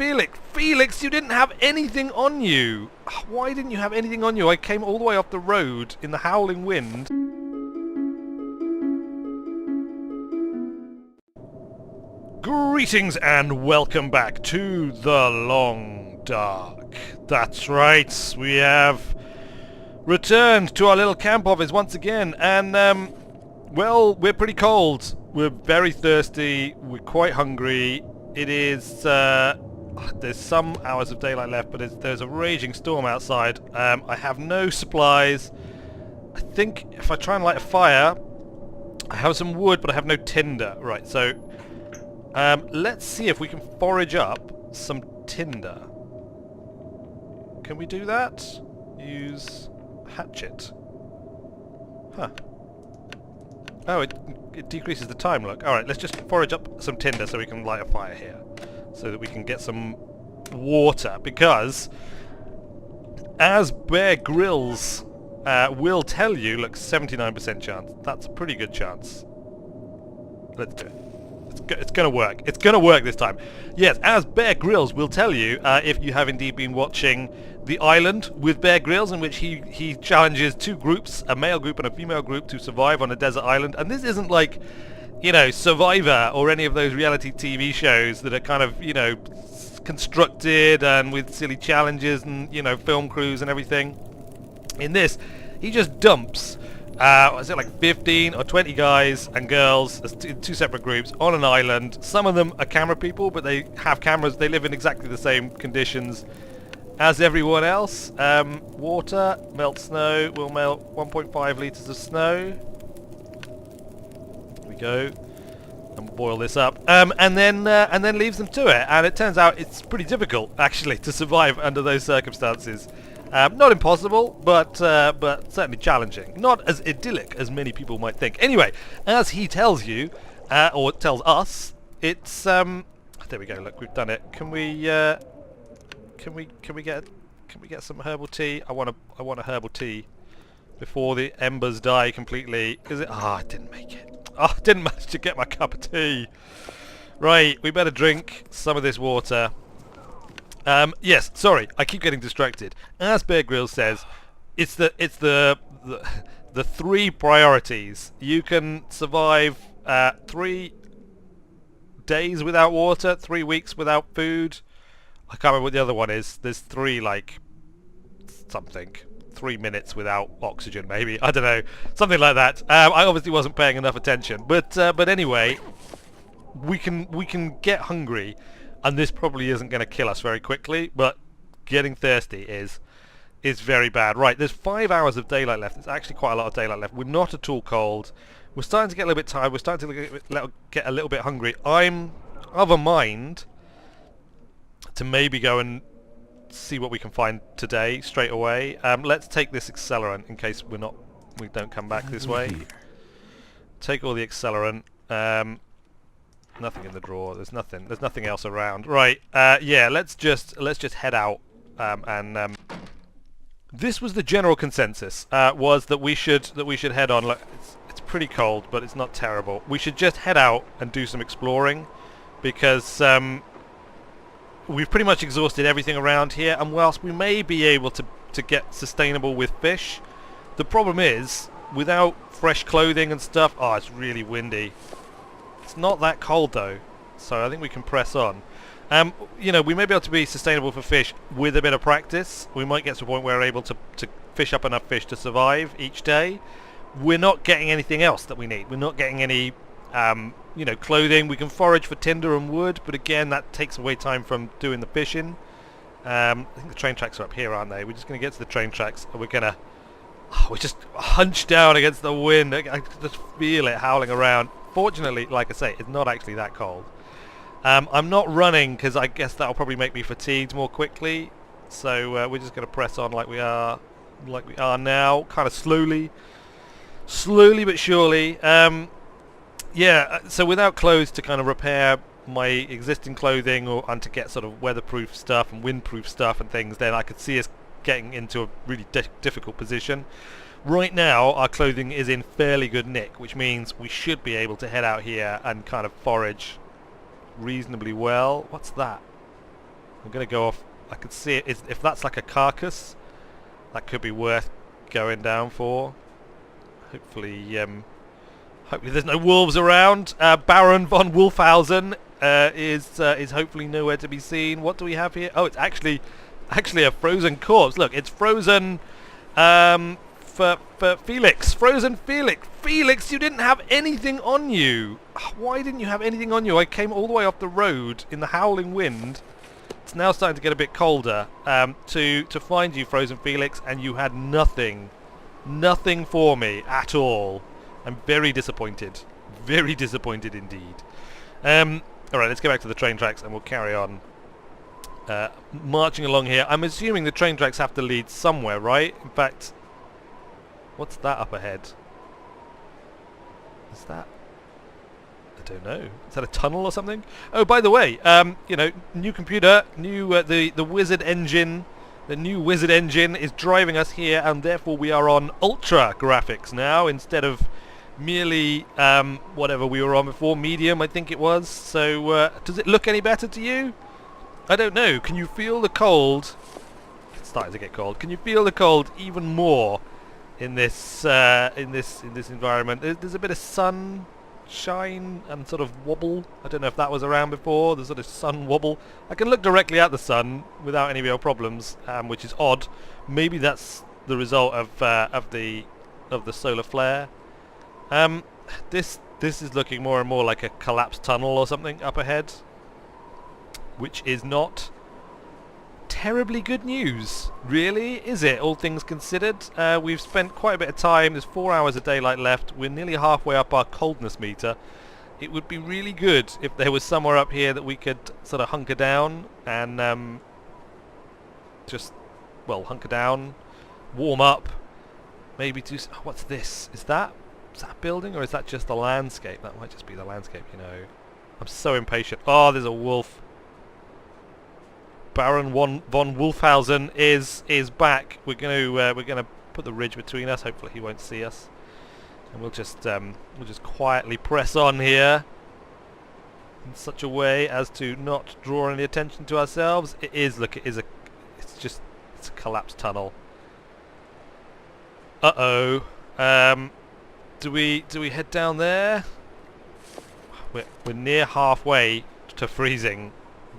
Felix! Felix, you didn't have anything on you! Why didn't you have anything on you? I came all the way off the road in the howling wind. Greetings and welcome back to the Long Dark. That's right, we have returned to our little camp office once again, and well, we're pretty cold. We're very thirsty. We're quite hungry. It is there's some hours of daylight left, but there's a raging storm outside. I have no supplies. I think if I try and light a fire, I have some wood, but I have no tinder. Right, so let's see if we can forage up some tinder. Can we do that? Use hatchet. Huh. Oh, it decreases the time, look. Alright, let's just forage up some tinder so we can light a fire here. So that we can get some water. Because, as Bear Grylls will tell you, look, 79% chance. That's a pretty good chance. Let's do it. It's going to work. It's going to work this time. Yes, as Bear Grylls will tell you, if you have indeed been watching The Island with Bear Grylls, in which he challenges two groups, a male group and a female group, to survive on a desert island. And this isn't like, you know, Survivor or any of those reality TV shows that are kind of, you know, constructed and with silly challenges and, you know, film crews and everything. In this, he just dumps is it like 15 or 20 guys and girls as two separate groups on an island. Some of them are camera people, but they have cameras. They live in exactly the same conditions as everyone else. Water, melt snow. We'll melt 1.5 litres of snow. There we go. And we'll boil this up. And then leaves them to it. And it turns out it's pretty difficult, actually, to survive under those circumstances. Not impossible, but certainly challenging. Not as idyllic as many people might think. Anyway, as he tells you, or tells us, it's there we go. Look, we've done it. Can we get some herbal tea? I want a herbal tea before the embers die completely. Is it? Ah, I didn't make it. Oh, I didn't manage to get my cup of tea. Right, we better drink some of this water. Yes, sorry, I keep getting distracted. As Bear Grylls says, it's the three priorities. You can survive 3 days without water, 3 weeks without food. I can't remember what the other one is. There's 3 like something. 3 minutes without oxygen, maybe. I don't know, something like that. I obviously wasn't paying enough attention, but anyway, we can get hungry. And this probably isn't going to kill us very quickly, but getting thirsty is very bad. Right, there's 5 hours of daylight left. There's actually quite a lot of daylight left. We're not at all cold. We're starting to get a little bit tired. We're starting to get a little bit hungry. I'm of a mind to maybe go and see what we can find today straight away. Let's take this accelerant in case we don't come back this way. Take all the accelerant. Nothing in the drawer. There's nothing else around. Right. Yeah. Let's just head out. This was the general consensus. Was that we should head on. Look, it's pretty cold, but it's not terrible. We should just head out and do some exploring, because we've pretty much exhausted everything around here. And whilst we may be able to get sustainable with fish, the problem is without fresh clothing and stuff. Oh, it's really windy. It's not that cold though, so I think we can press on. You know, we may be able to be sustainable for fish with a bit of practice. We might get to a point where we're able to fish up enough fish to survive each day. We're not getting anything else that we need. We're not getting any, you know, clothing. We can forage for tinder and wood, but again, that takes away time from doing the fishing. I think the train tracks are up here, aren't they? We're just going to get to the train tracks, and we're just hunched down against the wind. I can just feel it howling around. Fortunately, like I say, it's not actually that cold. I'm not running because I guess that'll probably make me fatigued more quickly. So we're just going to press on like we are now, kind of slowly but surely. Yeah. So without clothes to kind of repair my existing clothing and to get sort of weatherproof stuff and windproof stuff and things, then I could see us getting into a really difficult position. Right now, our clothing is in fairly good nick, which means we should be able to head out here and kind of forage reasonably well. What's that? I'm going to go off. I can see it. If that's like a carcass, that could be worth going down for. Hopefully, hopefully there's no wolves around. Baron von Wolfhausen is hopefully nowhere to be seen. What do we have here? Oh, it's actually a frozen corpse. Look, it's frozen for Felix. Frozen Felix. Felix, you didn't have anything on you. Why didn't you have anything on you? I came all the way off the road in the howling wind. It's now starting to get a bit colder to find you, Frozen Felix, and you had nothing. Nothing for me at all. I'm very disappointed. Very disappointed indeed. Alright, let's go back to the train tracks and we'll carry on marching along here. I'm assuming the train tracks have to lead somewhere, right? In fact, what's that up ahead? Is that... I don't know. Is that a tunnel or something? Oh, by the way, you know, new computer, new the wizard engine. The new wizard engine is driving us here, and therefore we are on ultra graphics now instead of merely whatever we were on before, medium I think it was. So does it look any better to you? I don't know. Can you feel the cold? It's starting to get cold. Can you feel the cold even more in this environment? There's a bit of sun shine and sort of wobble. I don't know if that was around before, the sort of sun wobble. I can look directly at the sun without any real problems, which is odd. Maybe that's the result of the solar flare. This is looking more and more like a collapsed tunnel or something up ahead, which is not terribly good news, really, is it, all things considered? We've spent quite a bit of time. There's 4 hours of daylight left. We're nearly halfway up our coldness meter. It would be really good if there was somewhere up here that we could sort of hunker down and just, well, hunker down, warm up, maybe do... What's this? Is that a building, or is that just the landscape? That might just be the landscape, you know. I'm so impatient. Oh, there's a wolf. Baron von Wolfhausen is back. We're gonna put the ridge between us. Hopefully he won't see us, and we'll just quietly press on here in such a way as to not draw any attention to ourselves. It's a collapsed tunnel. Uh-oh. Do we head down there? We're near halfway to freezing.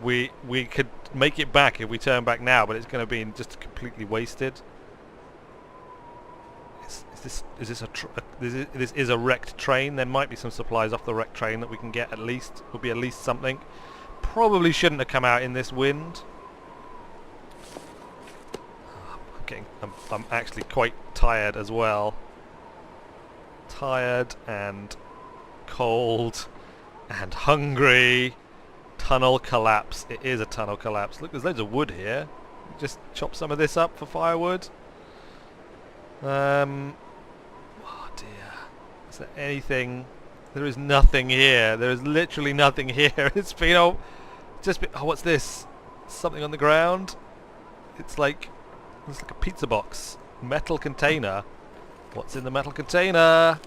We could make it back if we turn back now, but it's going to be just completely wasted. This is a wrecked train. There might be some supplies off the wrecked train that we can get. At least will be at least something. Probably shouldn't have come out in this wind. I'm actually quite tired as well. Tired and cold and hungry. Tunnel collapse. It is a tunnel collapse. Look, there's loads of wood here. Just chop some of this up for firewood. Oh dear. Is there anything? There is nothing here. There is literally nothing here. It's been oh, what's this? Something on the ground? It's like a pizza box. Metal container. What's in the metal container?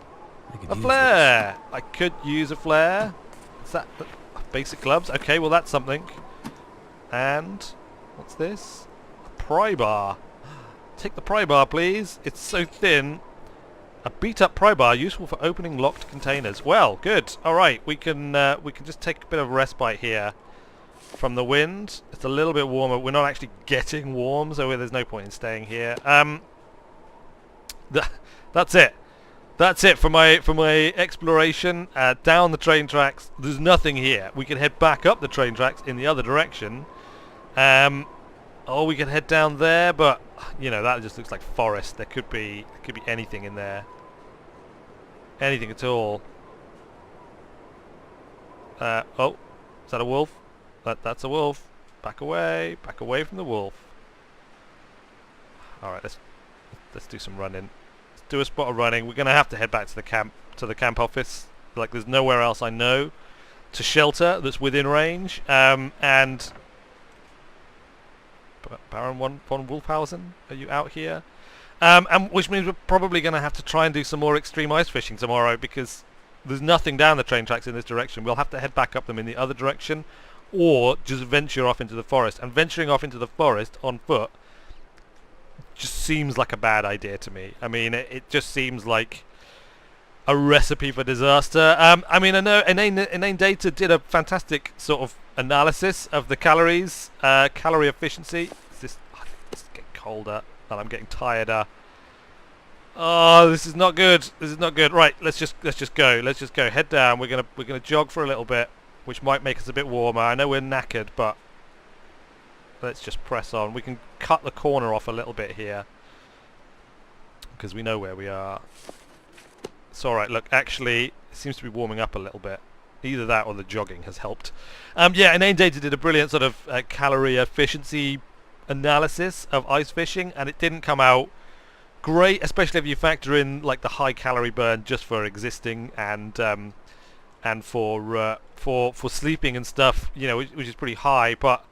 A flare. I could use a flare. Is that basic gloves? Okay, well that's something. And what's this? A pry bar. Take the pry bar, please. It's so thin. A beat-up pry bar useful for opening locked containers. Well, good. All right, we can just take a bit of respite here from the wind. It's a little bit warmer. We're not actually getting warm, so there's no point in staying here. That's it. That's it for my exploration down the train tracks. There's nothing here. We can head back up the train tracks in the other direction. Or we can head down there, but you know that just looks like forest. There could be anything in there. Anything at all. Oh, is that a wolf? That's a wolf. Back away from the wolf. All right, let's do some running. Do a spot of running. We're going to have to head back to the camp office. Like there's nowhere else I know to shelter that's within range. And Baron von Wolfhausen, are you out here? And which means we're probably going to have to try and do some more extreme ice fishing tomorrow because there's nothing down the train tracks in this direction. We'll have to head back up them in the other direction, or just venture off into the forest. And venturing off into the forest on foot just seems like a bad idea to me. I mean, it just seems like a recipe for disaster. I mean, I know Inane Data did a fantastic sort of analysis of the calories, calorie efficiency. It's getting colder, and I'm getting tireder. Oh, this is not good. This is not good. Right, let's just go. Let's just go. Head down. We're gonna jog for a little bit, which might make us a bit warmer. I know we're knackered, but let's just press on. We can cut the corner off a little bit here because we know where we are. It's alright, look, actually, it seems to be warming up a little bit. Either that or the jogging has helped. Yeah, Inane Data did a brilliant sort of calorie efficiency analysis of ice fishing, and it didn't come out great, especially if you factor in like the high calorie burn just for existing and for sleeping and stuff, you know, which is pretty high, but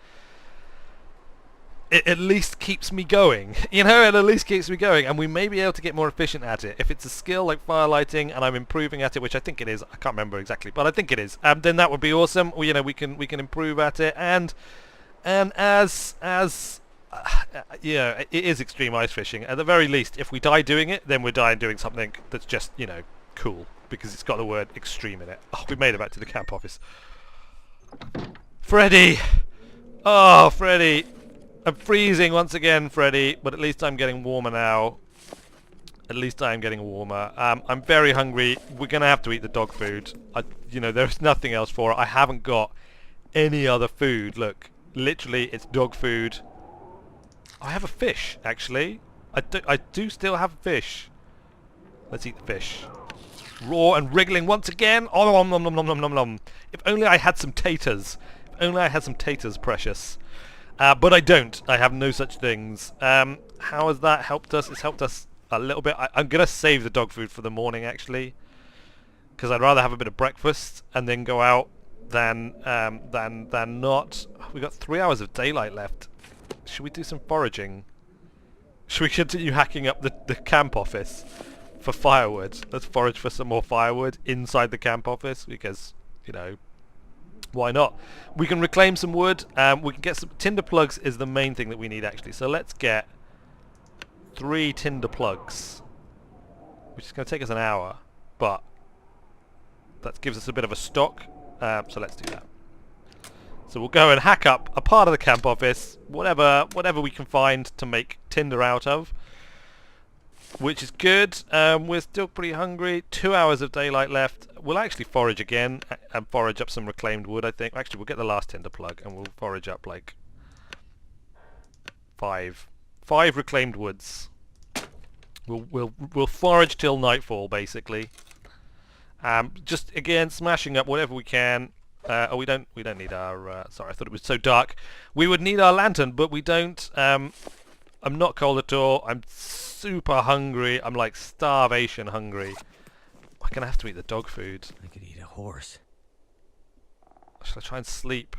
it at least keeps me going, you know, it at least keeps me going, and we may be able to get more efficient at it. If it's a skill like firelighting and I'm improving at it, which I think it is, I can't remember exactly, but I think it is, then that would be awesome. Well, you know, we can improve at it, and as yeah, it is extreme ice fishing. At the very least, if we die doing it, then we're dying doing something that's just, you know, cool, because it's got the word extreme in it. Oh, we made it back to the camp office. Freddy! Oh, Freddy! I'm freezing once again, Freddy, but at least I'm getting warmer now. At least I'm getting warmer. I'm very hungry. We're going to have to eat the dog food. You know, there's nothing else for it. I haven't got any other food. Look, literally, it's dog food. I have a fish, actually. I do still have a fish. Let's eat the fish. Raw and wriggling once again. Oh, nom nom nom nom nom nom nom. If only I had some taters. If only I had some taters, precious. But I don't. I have no such things. How has that helped us? It's helped us a little bit. I'm going to save the dog food for the morning, actually, because I'd rather have a bit of breakfast and then go out than not. We've got 3 hours of daylight left. Should we do some foraging? Should we continue hacking up the camp office for firewood? Let's forage for some more firewood inside the camp office, because, you know, why not? We can reclaim some wood. We can get some tinder plugs is the main thing that we need, actually. So let's get 3 tinder plugs, which is going to take us an hour, but that gives us a bit of a stock. So let's do that. So we'll go and hack up a part of the camp office, whatever we can find to make tinder out of, which is good. We're still pretty hungry. 2 hours of daylight left. We'll actually forage again and forage up some reclaimed wood, I think. Actually, we'll get the last tinder plug and we'll forage up like 5 reclaimed woods. We'll forage till nightfall, basically. Just again smashing up whatever we can. Oh, we don't need our. Sorry, I thought it was so dark. We would need our lantern, but we don't. I'm not cold at all. I'm super hungry. I'm like starvation hungry. I'm gonna have to eat the dog food. I could eat a horse. Shall I try and sleep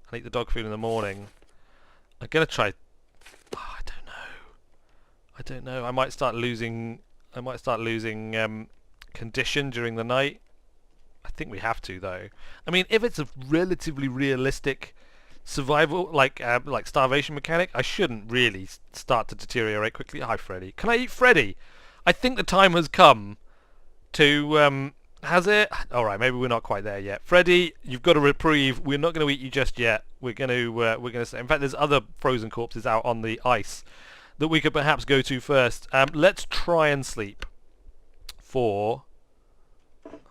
and eat the dog food in the morning? I'm gonna try. Oh, I don't know. I might start losing. Condition during the night. I think we have to, though. I mean, if it's a relatively realistic survival, like starvation mechanic, I shouldn't really start to deteriorate quickly. Hi, Freddy. Can I eat Freddy? I think the time has come to. Has it? All right, maybe we're not quite there yet. Freddy, you've got a reprieve. We're not going to eat you just yet. We're going to. In fact, there's other frozen corpses out on the ice that we could perhaps go to first. Let's try and sleep for.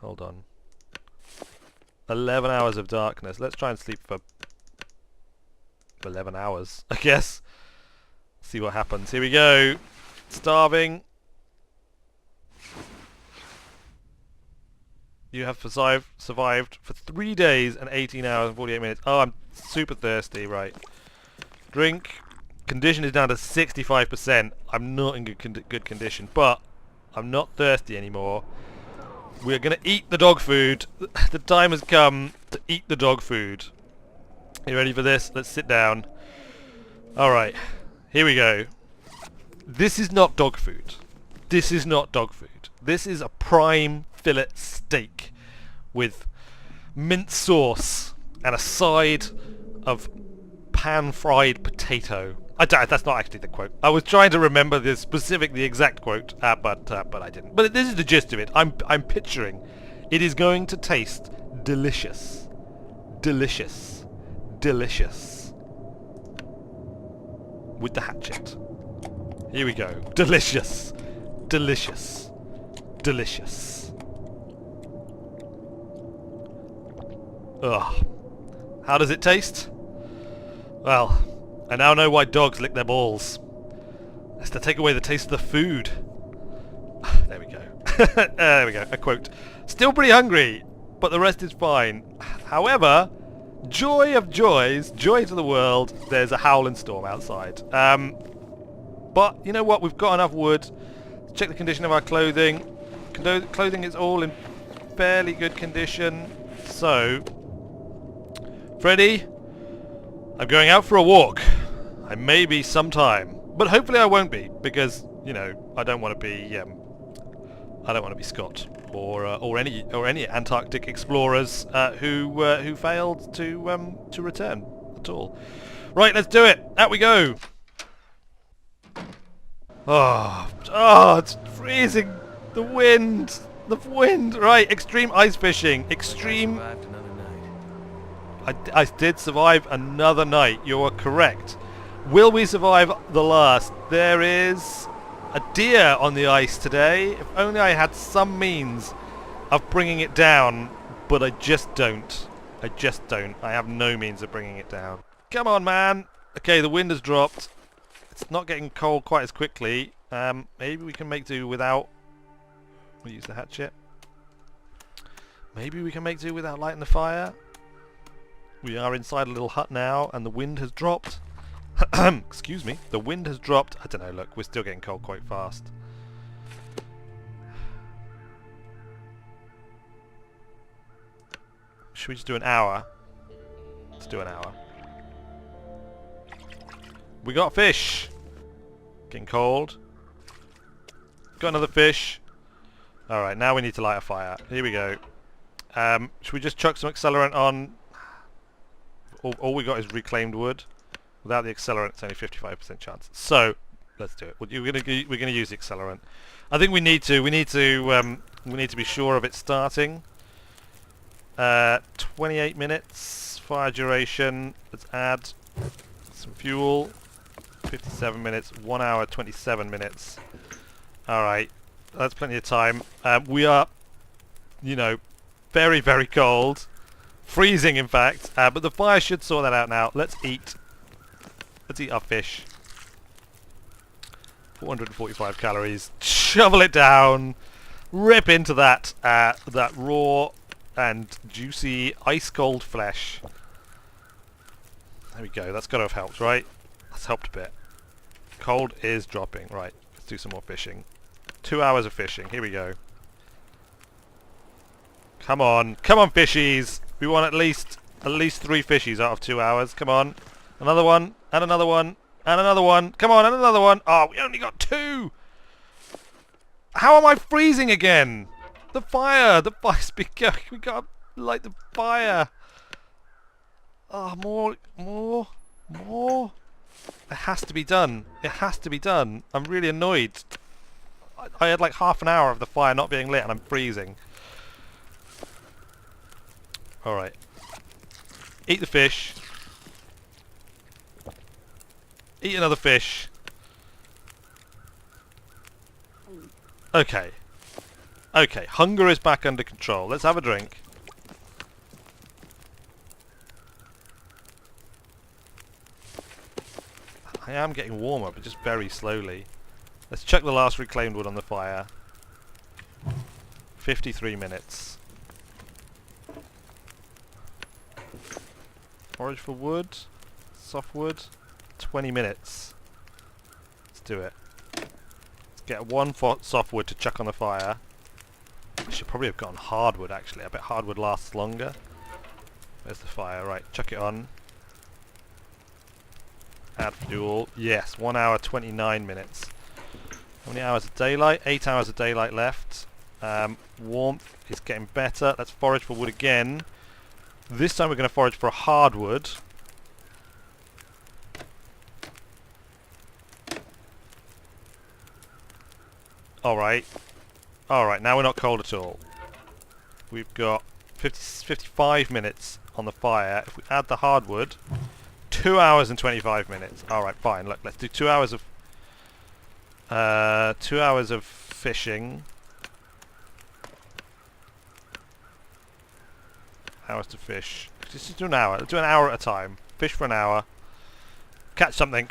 Hold on. 11 hours of darkness. Let's try and sleep for 11 hours, I guess. See what happens. Here we go. Starving. You have survived for 3 days and 18 hours and 48 minutes. Oh, I'm super thirsty. Right. Drink. Condition is down to 65%. I'm not in good condition, but I'm not thirsty anymore. We're going to eat the dog food. The time has come to eat the dog food. You ready for this? Let's sit down. Alright, here we go. This is not dog food. This is not dog food. This is a prime fillet steak with mint sauce and a side of pan-fried potato. That's not actually the quote. I was trying to remember the exact quote, but I didn't. But this is the gist of it. I'm picturing it is going to taste delicious, delicious, delicious with the hatchet. Here we go. Delicious, delicious, delicious. Ugh. How does it taste? Well, I now know why dogs lick their balls. It's to take away the taste of the food. There we go. There we go. A quote. Still pretty hungry, but the rest is fine. However, joy of joys, joy to the world, there's a howling storm outside. But you know what? We've got enough wood. Check the condition of our clothing. Clothing is all in fairly good condition. So, Freddy, I'm going out for a walk. I may be sometime, but hopefully I won't be, because you know I don't want to be Scott or any Antarctic explorers who failed to return at all. Right, let's do it. Out we go. Oh, it's freezing. The wind. Right, extreme ice fishing. Extreme. I did survive another night. You are correct. Will we survive the last? There is a deer on the ice today. If only I had some means of bringing it down, but I just don't. I have no means of bringing it down. Come on, man. Okay, the wind has dropped. It's not getting cold quite as quickly. Maybe we can make do without... We'll use the hatchet. Maybe we can make do without lighting the fire. We are inside a little hut now, and the wind has dropped. Excuse me. The wind has dropped. I don't know, look, we're still getting cold quite fast. Should we just do an hour? Let's do an hour. We got fish! Getting cold. Got another fish. Alright, now we need to light a fire. Here we go. Should we just chuck some accelerant on? All we got is reclaimed wood. Without the accelerant, it's only 55% chance. So, let's do it. We're gonna use the accelerant. I think we need to. We need to be sure of it starting. 28 minutes fire duration. Let's add some fuel. 57 minutes. 1 hour 27 minutes. All right, that's plenty of time. We are, you know, very, very cold. Freezing, in fact. But the fire should sort that out now. Let's eat. Let's eat our fish. 445 calories. Shovel it down. Rip into that that raw and juicy ice-cold flesh. There we go. That's got to have helped, right? That's helped a bit. Cold is dropping. Right. Let's do some more fishing. 2 hours of fishing. Here we go. Come on. Come on, fishies. We want at least 3 fishies out of 2 hours. Come on. Another one. And another one. And another one. Come on, and another one. Oh, we only got 2. How am I freezing again? The fire. The fire's been going. We got to light the fire. Oh, more. It has to be done. It has to be done. I'm really annoyed. I had like half an hour of the fire not being lit and I'm freezing. Alright. Eat the fish. Eat another fish. Okay. Okay, hunger is back under control. Let's have a drink. I am getting warmer, but just very slowly. Let's check the last reclaimed wood on the fire. 53 minutes. Forage for wood. Softwood. 20 minutes. Let's do it. Let's get one softwood to chuck on the fire. I should probably have gotten hardwood, actually. I bet hardwood lasts longer. There's the fire. Right, chuck it on. Add fuel. Yes, 1 hour 29 minutes. How many hours of daylight? 8 hours of daylight left. Warmth is getting better. Let's forage for wood again. This time we're going to forage for a hardwood. Alright. Alright, now we're not cold at all. We've got 55 minutes on the fire. If we add the hardwood, 2 hours and 25 minutes. Alright, fine. Look, let's do 2 hours of 2 hours of fishing. Hours to fish. Just do an hour. Let's do an hour at a time. Fish for an hour. Catch something.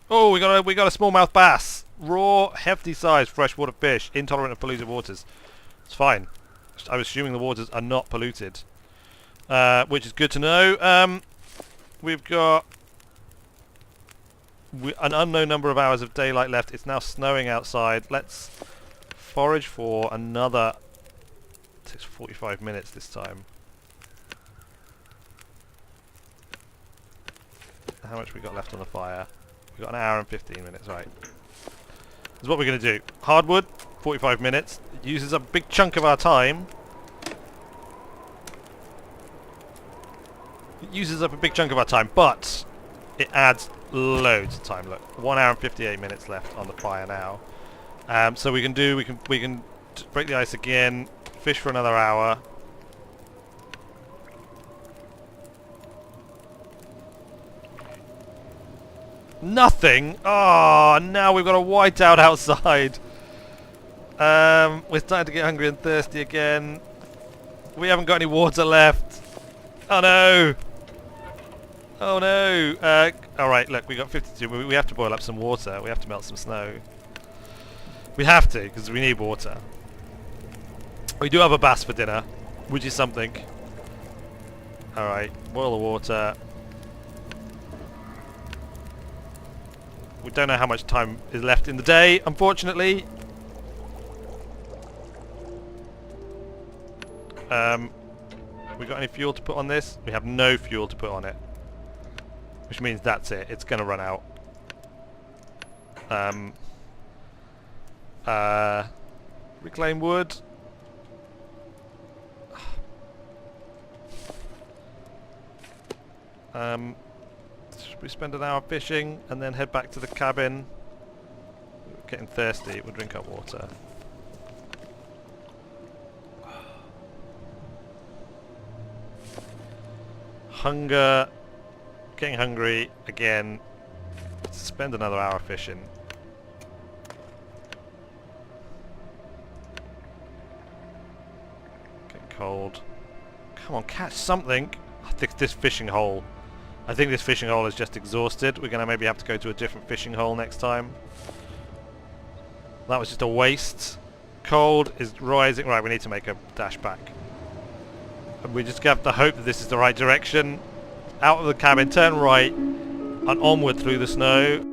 Oh, we got a smallmouth bass. Raw, hefty sized freshwater fish, intolerant of polluted waters. It's fine. I was assuming the waters are not polluted, which is good to know. We've got an unknown number of hours of daylight left. It's now snowing outside. Let's forage for another. It takes 45 minutes this time. How much we got left on the fire? We've got an hour and 15 minutes, right. This is what we're going to do. Hardwood, 45 minutes. It uses a big chunk of our time. It uses up a big chunk of our time, but it adds loads of time. Look, 1 hour and 58 minutes left on the fire now. So we can break the ice again, fish for another hour. Nothing. Oh, now we've got a whiteout outside. We're starting to get hungry and thirsty again. We haven't got any water left. Oh no. Oh no. Alright, look, we got 52. We have to boil up some water. We have to melt some snow. We have to, because we need water. We do have a bass for dinner, which is something. Alright, boil the water. We don't know how much time is left in the day, unfortunately. We got any fuel to put on this? We have no fuel to put on it. Which means that's it. It's going to run out. Reclaim wood. We spend an hour fishing and then head back to the cabin. We're getting thirsty. We'll drink up water. Hunger. Getting hungry again. Spend another hour fishing. Getting cold. Come on, catch something. I think this fishing hole is just exhausted. We're going to maybe have to go to a different fishing hole next time. That was just a waste. Cold is rising. Right, we need to make a dash back. And we just have to hope that this is the right direction. Out of the cabin, turn right, and onward through the snow.